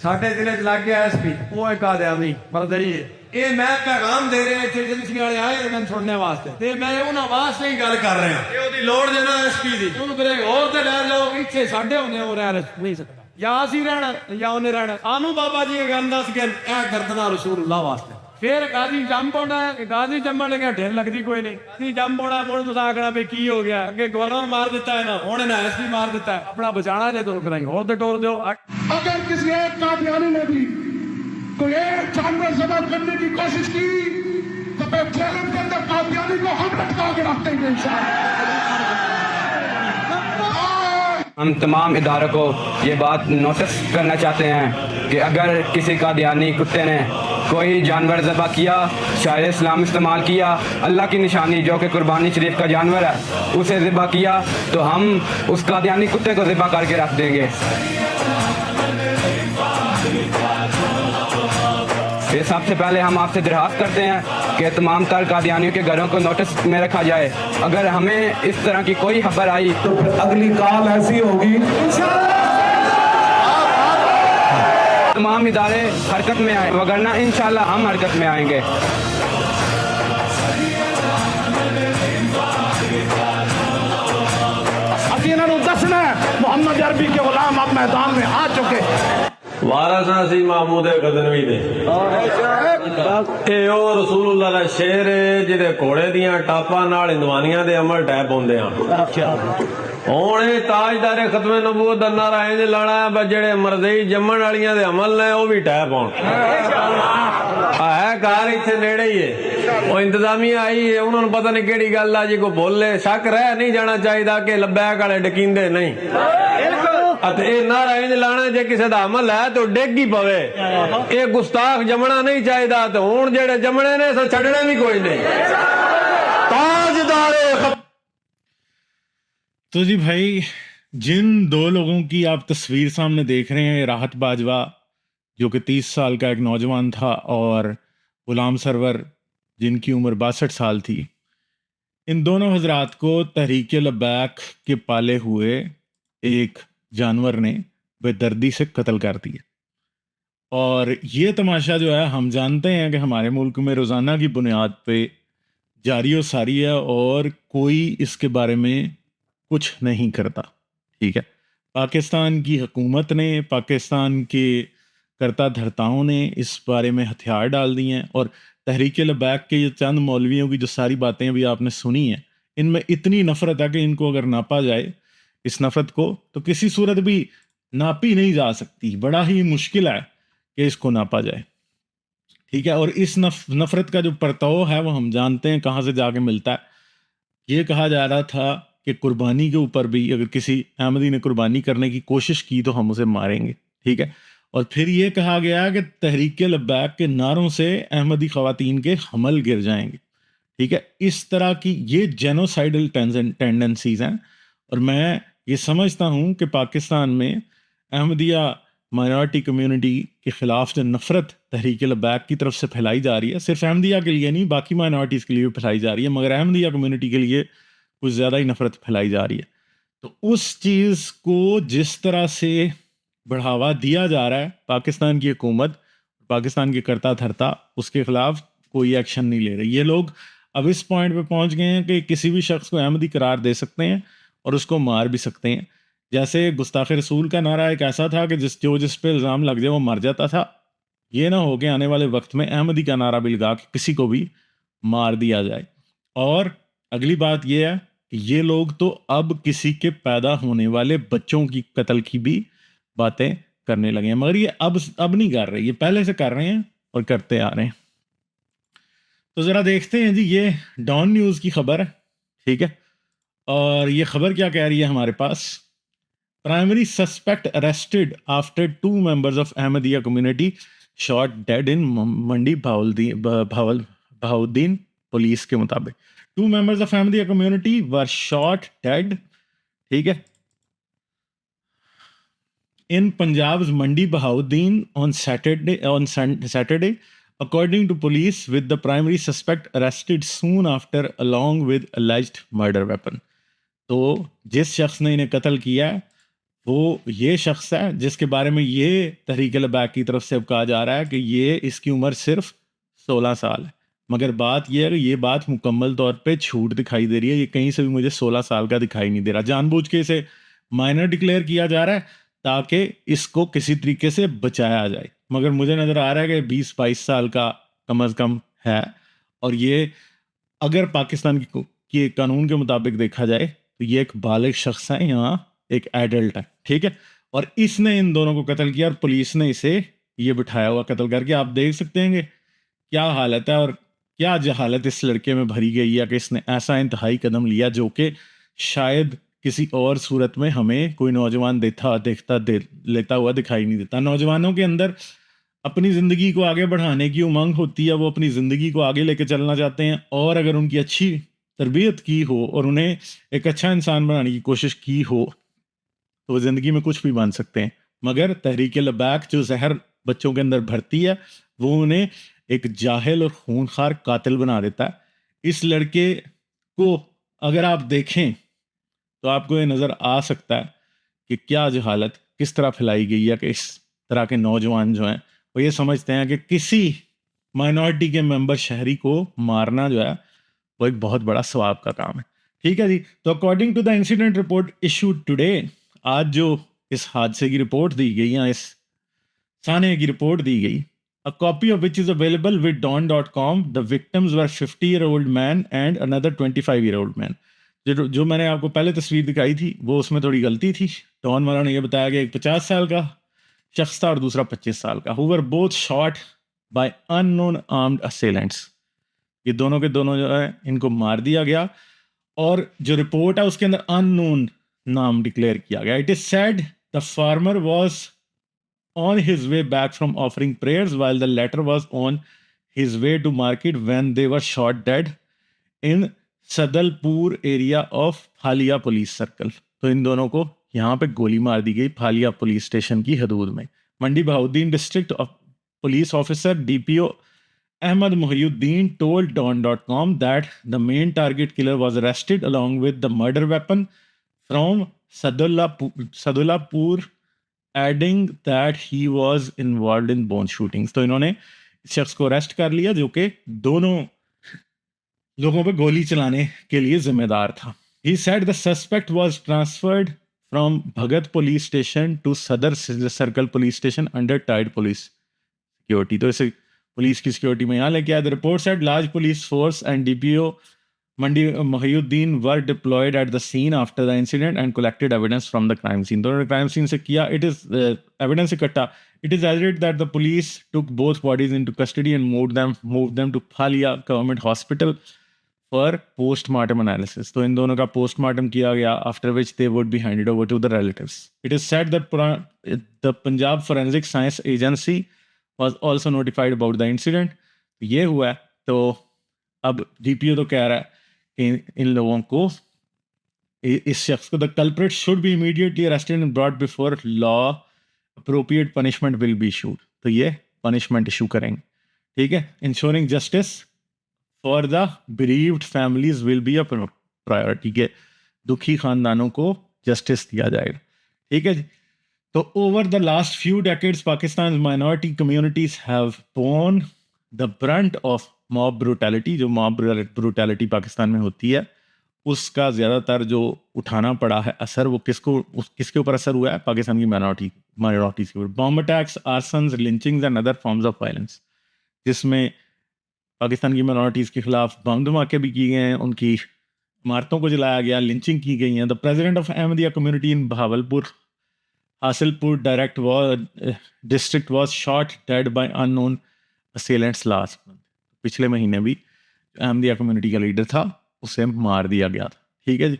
साढ़े जिले च लग गया एसपी वो एक कादियानी बरदरी ये मैं पैगाम दे रहे इतने एजेंसी वाले आए मैं सुनने वास्ते ते मैं उन्होंने वास्ते ही गल कर रहा ये ओदी लोड़ देना एसपी दी उन्होंने फिर और ते लै जाओ इत्थे साढ़े होने हो रह नहीं सकता या असी रहना या उन्हें रहना आनू बाबा जी गल दस के गर्दना रसूलुल्लाह वास्ते फिर गाजी जम पौना गाजी जमन लगे ढेर लगती कोई नहीं गाजी जम पौना मुड़ तुस आखना भी की हो गया अगे गवर्नर मार दिता है ना हुण ना एसपी मार दिता है अपना बचाना जे तुम कराई और तो टोर दो अगर किसी एक कादियानी ने भी कोई एक जानवर जबर करने की कोशिश की तो फिर जेल के अंदर कादियानी को हम लटका के रख देंगे इंशाअल्लाह। हम तमाम इदारों को ये बात नोटिस करना चाहते हैं कि अगर किसी कादियानी कुत्ते ने कोई जानवर ज़बह किया, शायर इस्लाम इस्तेमाल किया, अल्लाह की निशानी जो कि कुर्बानी शरीफ का जानवर है उसे ज़बह किया तो हम उस कादियानी कुत्ते को ज़बह करके रख देंगे। ये सबसे पहले हम आपसे दरख्वास्त करते हैं कि तमाम तर कादियानियों के घरों को नोटिस में रखा जाए। अगर हमें इस तरह की कोई खबर आई तो फिर अगली कॉल ऐसी होगी तमाम इदारे हरकत में आए, वगरना इंशाल्लाह हम हरकत में आएंगे। दसना मोहम्मद अरबी के गुलाम अब मैदान में आ चुके वारसा सी महमूद गजनवी दे ਉਹ ਰਸੂਲullah ਦਾ ਸ਼ੇਰ ਜਿਹਦੇ ਘੋੜੇ ਦੀਆਂ ਟਾਪਾਂ ਨਾਲ ਹਿੰਦਵਾਨੀਆਂ ਦੇ ਅਮਲ ਟੈਪ ਹੁੰਦੇ ਆ ਹੁਣ ਇਹ ਤਾਜਦਾਰੇ ਖਤਮੇ ਨਬੂਵਤ ਦਾ ਨਾਰਾ ਇੰਜ ਲਾਣਾ ਹੈ ਜਿਹੜੇ ਮਰਜ਼ਈ ਜੰਮਣ ਵਾਲੀਆਂ ਦੇ ਅਮਲ ਨੇ ਉਹ ਵੀ ਟੈਪ ਹੋਣ ਹੈ ਘਰ ਇੱਥੇ ਨੇੜੇ ਹੀ ਹੈ ਉਹ ਇੰਤਜ਼ਾਮੀਆ ਆਈ ਹੈ ਉਹਨਾਂ ਨੂੰ ਪਤਾ ਨਹੀਂ ਕਿਹੜੀ ਗੱਲ ਆ ਜੀ ਕੋ ਬੋਲੇ ਸ਼ੱਕ ਰਹਿ ਨਹੀਂ ਜਾਣਾ ਚਾਹੀਦਾ ਕਿ ਲੱਬੈਕ ਵਾਲੇ ਡਕੀਂਦੇ ਨਹੀਂ ਇਹ ਨਾਰਾ ਇੰਜ ਲਾਣਾ ਜੇ ਕਿਸੇ ਦਾ ਅਮਲ ਹੈ ਤਾਂ ਡਿੱਗ ਹੀ ਪਵੇ ਇਹ ਗੁਸਤਾਖ ਜਮਣਾ ਨਹੀਂ ਚਾਹੀਦਾ ਤੇ ਹੁਣ ਜਿਹੜੇ ਜਮਣੇ ਨੇ ਸੋ ਛੱਡਣੇ ਵੀ ਕੋਈ ਨਹੀਂ ਤਾਜਦਾਰੇ। तो जी भाई, जिन दो लोगों की आप तस्वीर सामने देख रहे हैं, राहत बाजवा जो कि 30 साल का एक नौजवान था और गुलाम सरवर जिनकी उम्र 62 साल थी, इन दोनों हजरात को तहरीक लब्बैक के पाले हुए एक जानवर ने बेदर्दी से कत्ल कर दिया। और ये तमाशा जो है हम जानते हैं कि हमारे मुल्क में रोज़ाना की बुनियाद पे जारी और सारी है और कोई इसके बारे में कुछ नहीं करता। ठीक है, पाकिस्तान की हुकूमत ने, पाकिस्तान के करता धर्ताओं ने इस बारे में हथियार डाल दिए हैं और तहरीक लब्बैक के ये चंद मौलवियों की जो सारी बातें अभी आपने सुनी हैं, इनमें इतनी नफ़रत है कि इनको अगर नापा जाए इस नफ़रत को तो किसी सूरत भी नापी नहीं जा सकती। बड़ा ही मुश्किल है कि इसको नापा जाए। ठीक है, और इस नफ़रत का जो परतव है वो हम जानते हैं कहाँ से जाके मिलता है। ये कहा जा रहा था कि कुर्बानी के ऊपर भी अगर किसी अहमदी ने कुर्बानी करने की कोशिश की तो हम उसे मारेंगे। ठीक है, और फिर ये कहा गया कि तहरीक लब्बैक के नारों से अहमदी ख़वातीन के हमल गिर जाएंगे। ठीक है, इस तरह की ये जेनोसाइडल टेंडेंसीज़ हैं और मैं ये समझता हूँ कि पाकिस्तान में अहमदिया माइनॉरिटी कम्युनिटी के ख़िलाफ़ जो नफ़रत तहरीक लब्बैक की तरफ से फैलाई जा रही है, सिर्फ अहमदिया के लिए नहीं बाकी माइनॉरिटीज़ के लिए भी फैलाई जा रही है, मगर अहमदिया कम्युनिटी के लिए कुछ ज़्यादा ही नफ़रत फैलाई जा रही है। तो उस चीज़ को जिस तरह से बढ़ावा दिया जा रहा है पाकिस्तान की हुकूमत, पाकिस्तान के करता धरता उसके ख़िलाफ़ कोई एक्शन नहीं ले रही। ये लोग अब इस पॉइंट पे पहुंच गए हैं कि किसी भी शख्स को अहमदी करार दे सकते हैं और उसको मार भी सकते हैं। जैसे गुस्ताख रसूल का नारा एक ऐसा था कि जिस पे इल्ज़ाम लग जाए वो मर जाता था। ये ना हो के आने वाले वक्त में अहमदी का नारा भी लगा के किसी को भी मार दिया जाए। और अगली बात यह है कि ये लोग तो अब किसी के पैदा होने वाले बच्चों की कत्ल की भी बातें करने लगे हैं, मगर ये अब नहीं कर रहे, ये पहले से कर रहे हैं और करते आ रहे हैं। तो ज़रा देखते हैं जी, ये डॉन न्यूज़ की खबर है। ठीक है, और ये खबर क्या कह रही है हमारे पास। Primary suspect arrested after 2 members of Ahmadiyya community shot dead in Mandi Bahauddin. Police के मुताबिक 2 members of Ahmadiyya community were shot dead, ठीक है, in Punjab's Mandi Bahauddin on Saturday, according to police, with the primary suspect arrested soon after along with alleged murder weapon. तो जिस शख्स ने इन्हें कत्ल किया है वो ये शख्स है जिसके बारे में ये तहरीक लबैक की तरफ से अब कहा जा रहा है कि ये इसकी उम्र सिर्फ 16 साल है। मगर बात यह है कि ये बात मुकम्मल तौर पे झूठ दिखाई दे रही है। ये कहीं से भी मुझे 16 साल का दिखाई नहीं दे रहा। जानबूझ के इसे माइनर डिक्लेयर किया जा रहा है ताकि इसको किसी तरीके से बचाया जाए, मगर मुझे नज़र आ रहा है कि 20-22 साल का कम अज़ कम है। और ये अगर पाकिस्तान की कानून के मुताबिक देखा जाए तो ये एक बालिग शख्स है, यहाँ एक एडल्ट है, ठीक है। और इसने इन दोनों को कत्ल किया और पुलिस ने इसे ये बिठाया हुआ कत्ल करके। आप देख सकते हैं कि क्या हालत है और क्या जहालत इस लड़के में भरी गई है कि इसने ऐसा इंतहाई कदम लिया जो कि शायद किसी और सूरत में हमें कोई नौजवान लेता हुआ दिखाई नहीं देता। नौजवानों के अंदर अपनी ज़िंदगी को आगे बढ़ाने की उमंग होती है, वो अपनी ज़िंदगी को आगे लेके चलना चाहते हैं, और अगर उनकी अच्छी तरबियत की हो और उन्हें एक अच्छा इंसान बनाने की कोशिश की हो तो वो ज़िंदगी में कुछ भी बन सकते हैं। मगर तहरीक लबैक जो जहर बच्चों के अंदर भरती है वो उन्हें एक जाहिल और खूनखार कातिल बना देता है। इस लड़के को अगर आप देखें तो आपको ये नज़र आ सकता है कि क्या जहालत किस तरह फैलाई गई है कि इस तरह के नौजवान जो हैं वो ये समझते हैं कि किसी माइनॉरिटी के मेंबर शहरी को मारना जो है वो एक बहुत बड़ा सवाब का काम है, ठीक है जी। तो according to the incident report issued today, आज जो इस हादसे की रिपोर्ट दी गई या इस साने की रिपोर्ट दी गई, a copy of which is available with dawn.com, the victims were 50-year-old man and another 25-year-old man। जो मैंने आपको पहले तस्वीर दिखाई थी वो उसमें थोड़ी गलती थी। डॉन वाला ने यह बताया कि एक 50 साल का शख्स था और दूसरा 25 साल का। who were both shot by unknown armed assailants। ये दोनों के दोनों जो है इनको मार दिया गया और जो रिपोर्ट है उसके अंदर अननोन नाम डिक्लेयर किया गया। It is said the farmer was on his way back from offering prayers while the latter was on his way to market when they were shot dead in Sadalpur area of Phalia police circle. तो इन दोनों को यहाँ पे गोली मार दी गई फालिया पुलिस स्टेशन की हदूद में। Mandi Bahauddin district police officer DPO Ahmad Muhyiddin told Dawn.com that the main target killer was arrested along with the murder weapon from Sadulapur, adding that he was involved in bone shootings। तो इन्होंने इस शख्स को arrest कर लिया जो कि दोनों लोगों पे गोली चलाने के लिए जिम्मेदार था। He said the suspect was transferred from Bhagat police station to Sadar Circle police station under tied police security। तो इसे पुलिस की सिक्योरिटी में यहाँ लेके आया। The report said large police force and DPO Mandi Mohiuddin were deployed at the scene after the incident and collected evidence from the crime scene. दोनों crime scene से किया इट इज एविडेंस इकट्ठा। It is added that the police took both bodies into custody and move them to Phalia government hospital for postmortem analysis. तो इन दोनों का postmortem किया गया after which they would be handed over to the relatives. It is said that the Punjab forensic science agency was also notified about the incident। ये हुआ है। तो अब DPO तो कह रहा है कि इन लोगों को इस शख्स को the culprit should be immediately arrested and brought before law, appropriate punishment will be issued. तो ये पनिशमेंट इशू करेंगे, ठीक है। Ensuring justice for the bereaved families will be a priority के दुखी खानदानों को जस्टिस दिया जाएगा, ठीक है जी। So over the last few decades, Pakistan's minority communities have borne the brunt of mob brutality। जो mob brutality पाकिस्तान में होती है उसका ज़्यादातर जो उठाना पड़ा है असर, वो किसके ऊपर असर हुआ है? पाकिस्तान की माइनॉरिटीज़ के ऊपर। Bomb attacks, arsons, lynchings and other forms of violence, जिसमें पाकिस्तान की माइनॉरिटीज़ के खिलाफ बम धमाके भी किए गए हैं, उनकी इमारतों को जलाया गया, लिंचिंग की गई है। The president of Ahmadiyya community in Bahawalpur Hasilpur district was shot dead by unknown assailants last month। पिछले महीने भी अहमदिया कम्युनिटी का लीडर था उसे मार दिया गया था, ठीक है जी।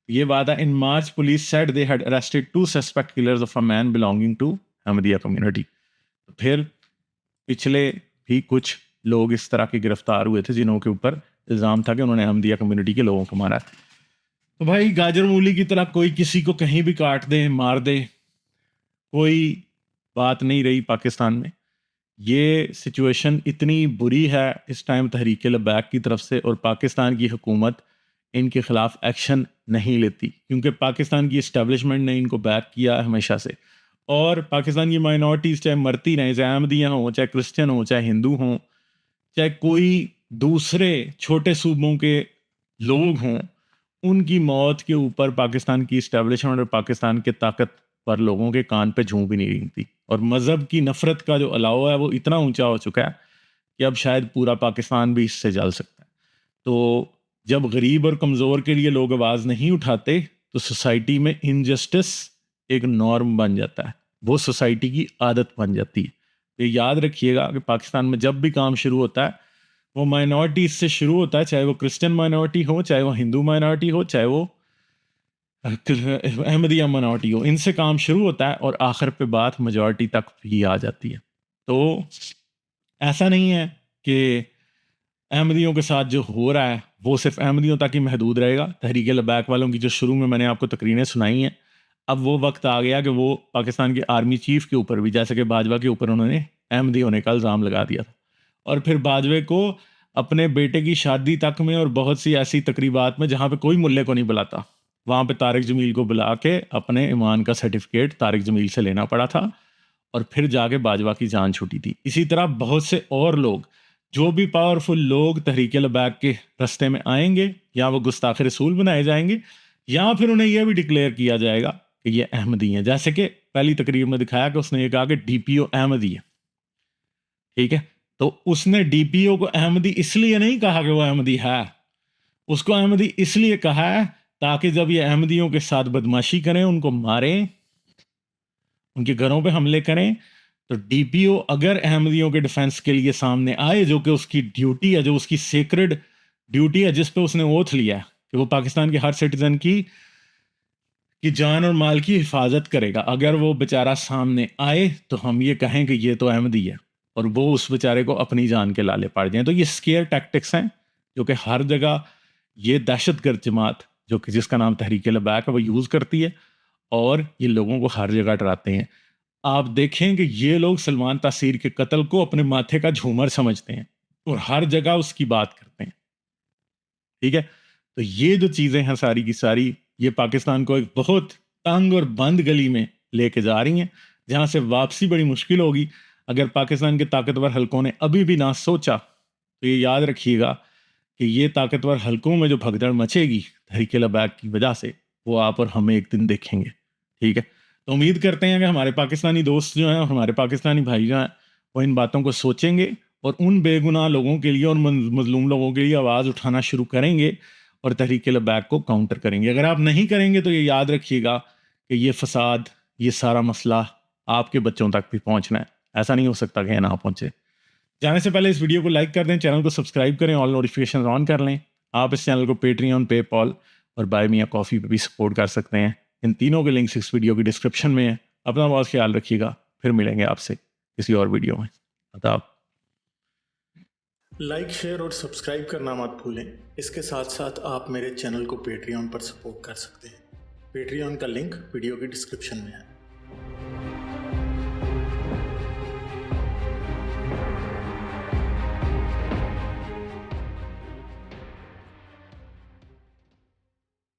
ये बात है। In March police said they had arrested 2 suspect killers of a man belonging to Ahmadiyya community. तो फिर पिछले भी कुछ लोग इस तरह के गिरफ्तार हुए थे जिन्हों के ऊपर इल्ज़ाम था कि उन्होंने अहमदिया कम्युनिटी के लोगों को मारा। तो भाई गाजर मूली की तरह कोई किसी को कहीं भी काट दे, मार दे, कोई बात नहीं रही पाकिस्तान में। ये सिचुएशन इतनी बुरी है इस टाइम तहरीक लबैक की तरफ से, और पाकिस्तान की हुकूमत इनके ख़िलाफ़ एक्शन नहीं लेती, क्योंकि पाकिस्तान की इस्टेब्लिशमेंट ने इनको बैक किया है हमेशा से। और पाकिस्तान की माइनॉरिटीज़ चाहे मरती रहें, चाहे अहमदियाँ हों, चाहे क्रिश्चियन हों, चाहे हिंदू हों, चाहे कोई दूसरे छोटे सूबों के लोग हों, उनकी मौत के ऊपर पाकिस्तान की इस्टेब्लिशमेंट और पाकिस्तान के ताकतवर लोगों के कान पे जूं भी नहीं रेंगती। और मज़हब की नफ़रत का जो अलावा है वो इतना ऊंचा हो चुका है कि अब शायद पूरा पाकिस्तान भी इससे जल सकता है। तो जब गरीब और कमज़ोर के लिए लोग आवाज़ नहीं उठाते तो सोसाइटी में इनजस्टिस एक नॉर्म बन जाता है, वो सोसाइटी की आदत बन जाती है। तो याद रखिएगा कि पाकिस्तान में जब भी काम शुरू होता है वो माइनॉरिटीज़ से शुरू होता है, चाहे वो क्रिश्चियन माइनॉरिटी हो, चाहे वो हिंदू माइनॉरिटी हो, चाहे वो अहमदिया माइनॉरिटी हो, इनसे काम शुरू होता है और आखिर पे बात मेजॉरिटी तक भी आ जाती है। तो ऐसा नहीं है कि अहमदियों के साथ जो हो रहा है वो सिर्फ अहमदियों तक ही महदूद रहेगा। तहरीक लबैक वालों की जो शुरू में मैंने आपको तकरीरें सुनाई हैं, अब वो वक्त आ गया कि वो पाकिस्तान के आर्मी चीफ के ऊपर भी, जैसे कि बाजवा के ऊपर उन्होंने अहमदी होने का इल्ज़ाम लगा दिया था, और फिर बाजवे को अपने बेटे की शादी तक में और बहुत सी ऐसी तकरीबात में जहाँ पे कोई मुल्ले को नहीं बुलाता, वहाँ पे तारिक जमील को बुला के अपने ईमान का सर्टिफिकेट तारिक जमील से लेना पड़ा था, और फिर जाके बाजवा की जान छूटी थी। इसी तरह बहुत से और लोग, जो भी पावरफुल लोग तहरीक लबैक के रास्ते में आएंगे, या वो गुस्ताख रसूल बनाए जाएंगे, या फिर उन्हें यह भी डिक्लेयर किया जाएगा कि ये अहमदी हैं। जैसे कि पहली तकरीर में दिखाया कि उसने ये कहा कि DPO अहमदी है, ठीक है। तो उसने DPO को अहमदी इसलिए नहीं कहा कि वो अहमदी है, उसको अहमदी इसलिए कहा है ताकि जब ये अहमदियों के साथ बदमाशी करें, उनको मारें, उनके घरों पे हमले करें, तो DPO अगर अहमदियों के डिफेंस के लिए सामने आए, जो कि उसकी ड्यूटी है, जो उसकी सेक्रेड ड्यूटी है, जिस पे उसने ओथ लिया है कि वो पाकिस्तान के हर सिटीजन की जान और माल की हिफाजत करेगा, अगर वो बेचारा सामने आए तो हम ये कहें कि ये तो अहमदी है, और वो उस बेचारे को अपनी जान के लाले पड़ जाएं। तो ये स्केयर टैक्टिक्स हैं जो कि हर जगह ये दहशतगर्द जमात जो कि जिसका नाम तहरीक लबैक है वो यूज़ करती है, और ये लोगों को हर जगह डराते हैं। आप देखें कि ये लोग सलमान तासीर के कत्ल को अपने माथे का झूमर समझते हैं और हर जगह उसकी बात करते हैं, ठीक है। तो ये जो चीज़ें हैं सारी की सारी, ये पाकिस्तान को एक बहुत तंग और बंद गली में लेके जा रही हैं, जहाँ से वापसी बड़ी मुश्किल होगी। अगर पाकिस्तान के ताकतवर हलकों ने अभी भी ना सोचा तो ये याद रखिएगा कि ये ताकतवर हलकों में जो भगदड़ मचेगी तहरीक लबैक की वजह से, वो आप और हमें एक दिन देखेंगे, ठीक है। तो उम्मीद करते हैं कि हमारे पाकिस्तानी दोस्त जो हैं और हमारे पाकिस्तानी भाई जो हैं वो इन बातों को सोचेंगे और उन बेगुनाह लोगों के लिए और मजलूम लोगों के लिए आवाज़ उठाना शुरू करेंगे और तहरीक लबैक को काउंटर करेंगे। अगर आप नहीं करेंगे तो ये याद रखिएगा कि ये फसाद, ये सारा मसला आपके बच्चों तक भी पहुँचना है। ऐसा नहीं हो सकता कि ना पहुँचे। जाने से पहले इस वीडियो को लाइक कर दें, चैनल को सब्सक्राइब करें, ऑल नोटिफिकेशन ऑन कर लें। आप इस चैनल को पेट्रियन, पेपॉल और बाय मियाँ कॉफ़ी पे भी सपोर्ट कर सकते हैं। इन तीनों के लिंक्स इस वीडियो की डिस्क्रिप्शन में है। अपना बहुत ख्याल रखिएगा, फिर मिलेंगे आपसे किसी और वीडियो में। अदाब। लाइक, शेयर और सब्सक्राइब करना मत भूलें। इसके साथ साथ आप मेरे चैनल को पेट्रियन पर सपोर्ट कर सकते हैं। पेट्रियन का लिंक वीडियो की डिस्क्रिप्शन में है।